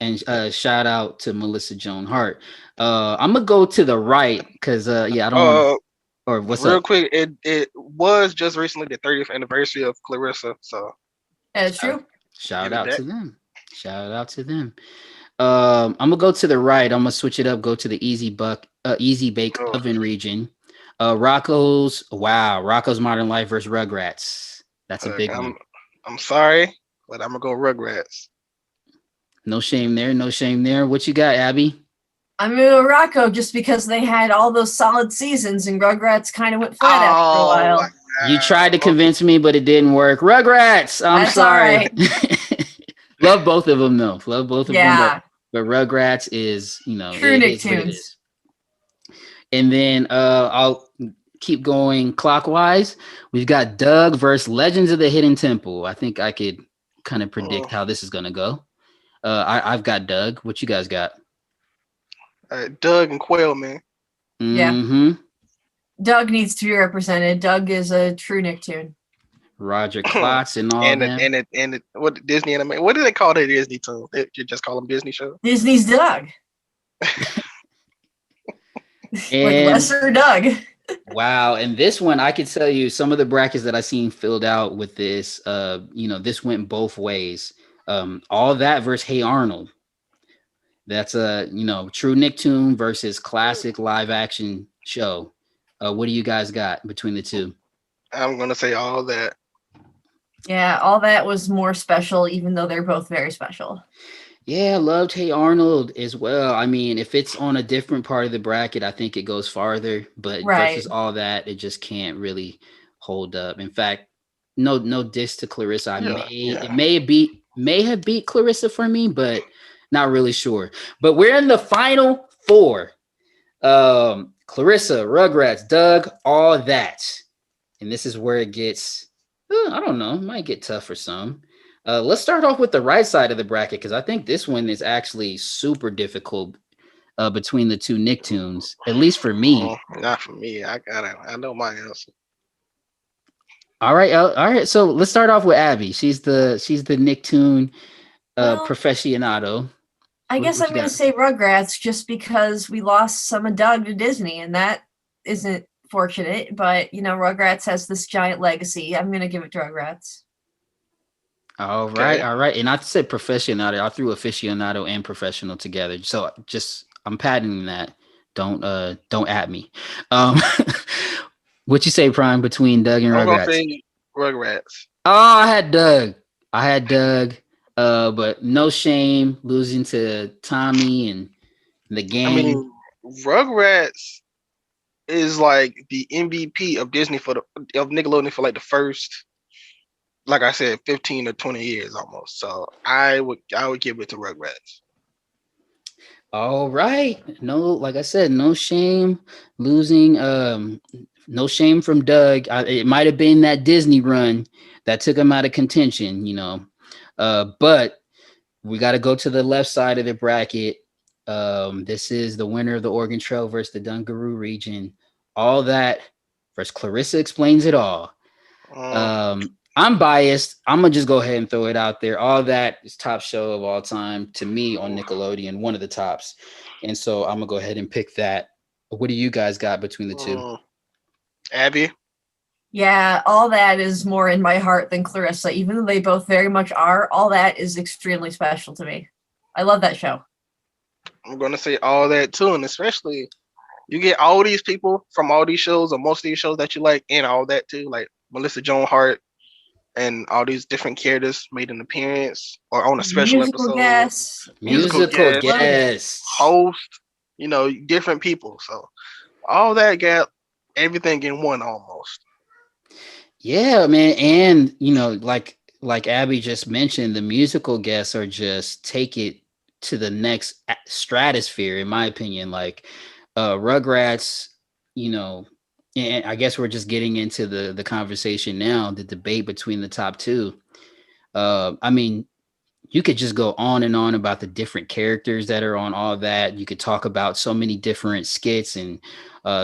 And shout out to Melissa Joan Hart. I'm gonna go to the right because I don't want. Or what's real up? Quick? It was just recently the 30th anniversary of Clarissa, so That's true. Shout out to them. I'm gonna go to the right. I'm gonna switch it up. Go to the Easy Bake Oven region. Rocco's Modern Life versus Rugrats. That's a big one. I'm sorry, but I'm gonna go Rugrats. No shame there. What you got, Abby? I'm gonna go Rocco just because they had all those solid seasons and Rugrats kind of went flat after a while. You tried to convince me, but it didn't work. Rugrats. I'm sorry. Right. Love both of them though. Them. But Rugrats is, true Nicktoons. And then I'll keep going clockwise. We've got Doug versus Legends of the Hidden Temple. I think I could kind of predict how this is gonna go. I've got Doug. What you guys got? Doug and Quail, man. Mm-hmm. Yeah. Doug needs to be represented. Doug is a true Nicktoon. Roger Klotz and all that. And what Disney anime? What do they call the Disney tune? You just call them Disney shows. Disney's Doug. Like lesser Doug. Wow, and this one I could tell you some of the brackets that I seen filled out with this. This went both ways. All That versus Hey Arnold. That's a true Nicktoon versus classic live action show. What do you guys got between the two? I'm gonna say All That. Yeah, All That was more special, even though they're both very special. Yeah, I loved Hey Arnold as well. I mean, if it's on a different part of the bracket, I think it goes farther. But versus All That, it just can't really hold up. In fact, no diss to Clarissa. It may have beat Clarissa for me, but not really sure. But we're in the final 4. Clarissa, Rugrats, Doug, All That. And this is where it gets, I don't know, might get tough for some. Let's start off with the right side of the bracket because I think this one is actually super difficult between the two Nicktoons, at least for me. Not for me. I know my answer. All right. So let's start off with Abby. She's the Nicktoon professional. I guess I'm going to say Rugrats just because we lost some of Doug to Disney, and that isn't fortunate. But Rugrats has this giant legacy. I'm going to give it to Rugrats. All right. And I said professional. I threw aficionado and professional together. So I'm patenting that. Don't at me. What you say, Prime, between Doug and Rugrats? I'm gonna say Rugrats. Oh, I had Doug. But no shame losing to Tommy and the gang. I mean, Rugrats is like the MVP of Disney of Nickelodeon for like the first, like I said, 15 or 20 years almost. So I would give it to Rugrats. All right. No, like I said, no shame losing. No shame from Doug. It might have been that Disney run that took him out of contention, but we got to go to the left side of the bracket. This is the winner of the Oregon Trail versus the Dungaroo region. All that versus Clarissa Explains It All. I'm biased. I'm gonna just go ahead and throw it out there. All that is top show of all time to me on Nickelodeon, one of the tops. And so I'm gonna go ahead and pick that. What do you guys got between the two? Abby? Yeah, All That is more in my heart than Clarissa. Even though they both very much are, All That is extremely special to me. I love that show. I'm gonna say All That too, and especially you get all these people from all these shows or most of these shows that you like in All That too, like Melissa Joan Hart and all these different characters made an appearance or on a special episode. Musical guests. Host, different people. So all that got everything in one almost. Yeah, man. And like Abby just mentioned, the musical guests are just take it to the next stratosphere, in my opinion. Like Rugrats, and I guess we're just getting into the conversation now, the debate between the top two. I mean, you could just go on and on about the different characters that are on All That. You could talk about so many different skits and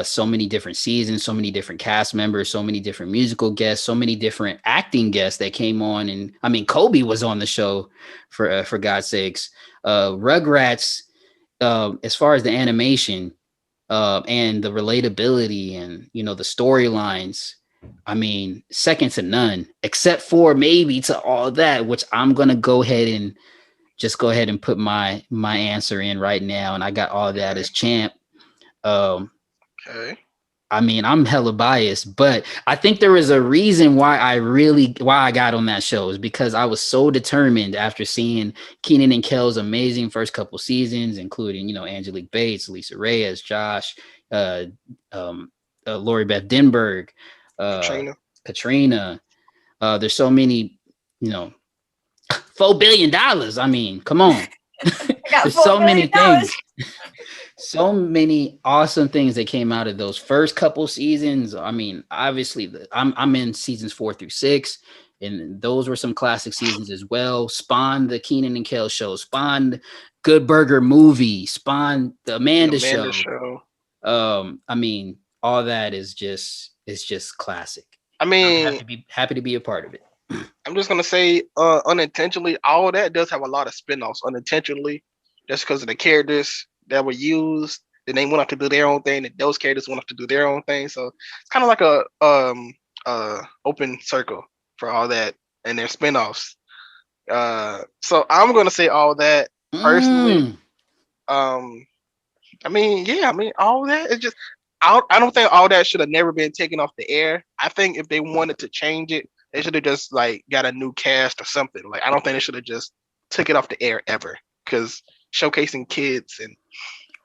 so many different seasons, so many different cast members, so many different musical guests, so many different acting guests that came on. And I mean, Kobe was on the show for God's sakes. Rugrats, as far as the animation and the relatability and the storylines, I mean, second to none, except for maybe to All That, which I'm gonna go ahead and put my answer in right now, and I got All That as champ. Okay. I mean, I'm hella biased, but I think there is a reason why I got on that show is because I was so determined after seeing Keenan and Kel's amazing first couple seasons, including Angelique Bates, Lisa Reyes, Josh, Lori Beth Denberg, Katrina. There's so many, $4 billion. I mean, come on. There's so many things. So many awesome things that came out of those first couple seasons. I mean, obviously, I'm in seasons 4 through 6, and those were some classic seasons as well. Spawned the Keenan and Kel show, spawned Good Burger movie, spawned the Amanda show. I mean, all that is just classic. I mean, I'm happy to be a part of it. I'm just gonna say, unintentionally, All That does have a lot of spin-offs unintentionally, just because of the characters that were used. Then they went off to do their own thing, and those characters went off to do their own thing. So it's kind of like a open circle for All That and their spin-offs. So I'm gonna say All That personally. I mean, All That is just. I don't think All That should have never been taken off the air. I think if they wanted to change it, they should have just like got a new cast or something. Like I don't think they should have just took it off the air ever, because showcasing kids and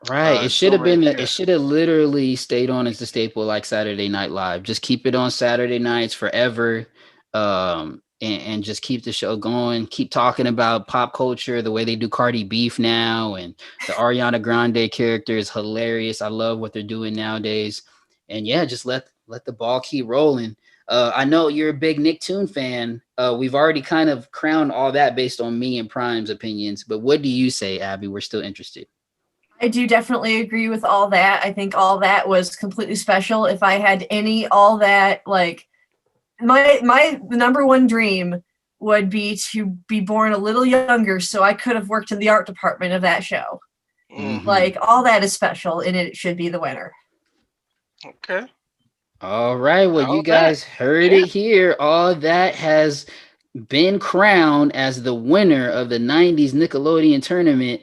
right, it should have been. It should have literally stayed on as the staple, like Saturday Night Live. Just keep it on Saturday nights forever, and just keep the show going. Keep talking about pop culture the way they do Cardi Beef now, and the Ariana Grande character is hilarious. I love what they're doing nowadays, and yeah, just let the ball keep rolling. I know you're a big Nicktoon fan. We've already kind of crowned All That based on me and Prime's opinions, but what do you say, Abby? We're still interested. I do definitely agree with All That. I think All That was completely special. If I had any All That, like my number one dream would be to be born a little younger so I could have worked in the art department of that show. Mm-hmm. Like All That is special, and it should be the winner. Okay. All right. Well, you guys heard it here. All That has been crowned as the winner of the 90s Nickelodeon tournament.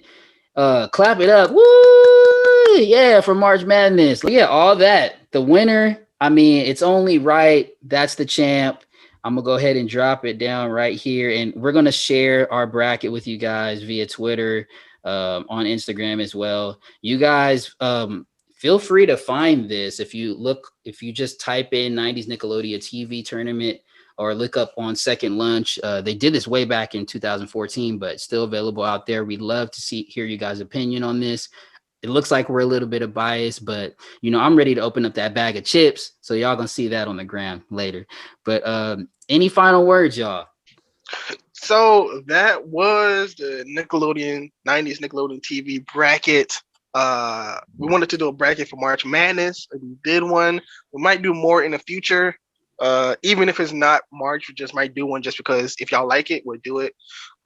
Clap it up. Woo! Yeah, for March Madness. Yeah, All That. The winner. I mean, it's only right. That's the champ. I'm going to go ahead and drop it down right here. And we're going to share our bracket with you guys via Twitter, on Instagram as well. You guys, feel free to find this. If you just type in 90s Nickelodeon TV tournament or look up on Second Lunch. They did this way back in 2014, but still available out there. We'd love to hear you guys' opinion on this. It looks like we're a little bit of bias, but I'm ready to open up that bag of chips. So y'all gonna see that on the gram later. But any final words, y'all? So that was the Nickelodeon 90's Nickelodeon TV bracket. We wanted to do a bracket for March Madness. We did one. We might do more in the future. Even if it's not March, we just might do one just because if y'all like it, we'll do it.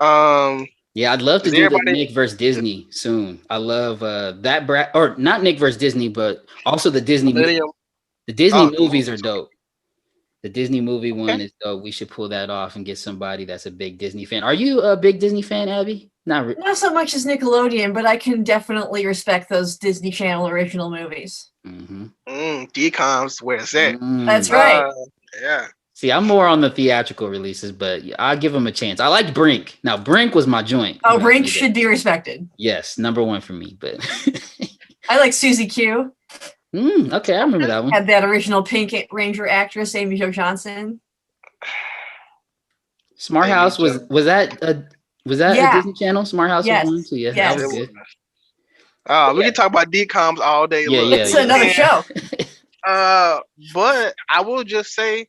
Yeah, I'd love to Is do the everybody- Nick versus Disney soon. I love that or not Nick versus Disney, but also the Disney movies. Millennium. The Disney Oh, movies are dope. The Disney movie one Okay. is dope. We should pull that off and get somebody that's a big Disney fan. Are you a big Disney fan, Abby? Not so much as Nickelodeon, but I can definitely respect those Disney Channel original movies. Mm-hmm. DComs, where it's at. That's right. Yeah. See, I'm more on the theatrical releases, but I'll give them a chance. I like Brink. Now, Brink was my joint. Oh, Brink should be respected. Yes, number one for me. But I like Susie Q. Okay, I remember that one. Had that original Pink Ranger actress, Amy Jo Johnson. Smart House was that a Disney Channel? Smart House was one, so that was good. We can talk about DComs all day. Yeah, it's another show. But I will just say,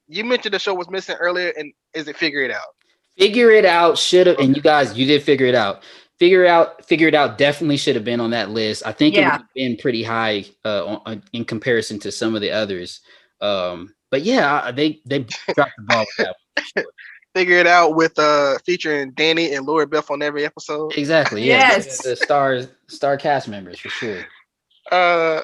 you mentioned the show was missing earlier, and is it Figure It Out? Figure It Out should have, and you guys, you did figure it out. Figure It Out definitely should have been on that list. I think it would have been pretty high in comparison to some of the others. But yeah, they dropped the ball with that one. Sure. Figure It Out with featuring Danny and Laura Beth on every episode. Exactly. Yeah. Yes. The star cast members for sure.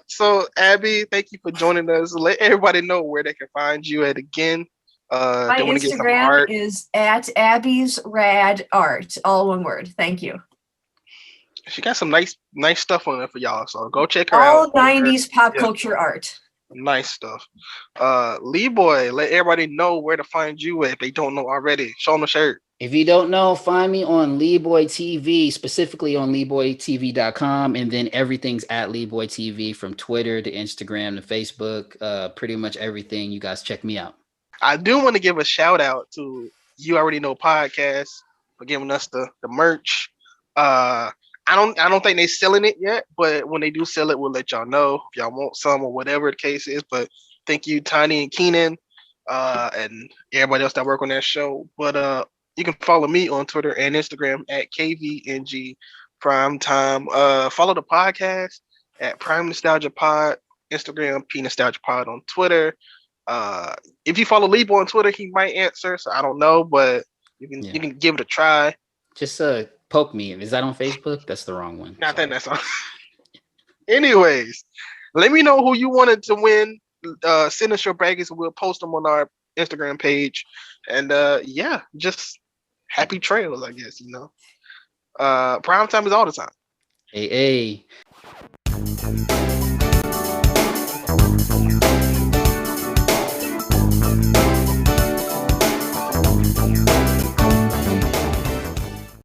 So Abby, thank you for joining us. Let everybody know where they can find you at again. My Instagram is at Abby's Rad Art, all one word. Thank you. She got some nice stuff on there for y'all, so go check her out. All 90s pop culture art. Nice stuff. Leeboy, let everybody know where to find you if they don't know already. Show them the shirt. If you don't know, find me on Leeboy TV, specifically on LeeboyTV.com, and then everything's at Leeboy TV from Twitter to Instagram to Facebook. Pretty much everything. You guys check me out. I do want to give a shout out to You Already Know Podcast for giving us the merch. I don't think they're selling it yet, but when they do sell it, we'll let y'all know if y'all want some or whatever the case is. But thank you, Tiny and Keenan, and everybody else that work on that show. But you can follow me on Twitter and Instagram at KVNG Primetime. Follow the podcast at Prime Nostalgia Pod, Instagram, P Nostalgia Pod on Twitter. If you follow Leeboy on Twitter, he might answer. So I don't know, but you can give it a try. Just poke me. Is that on Facebook? That's the wrong one. I think that's on. Anyways, let me know who you wanted to win. Send us your brackets and we'll post them on our Instagram page. And just happy trails, I guess, Prime time is all the time. Hey.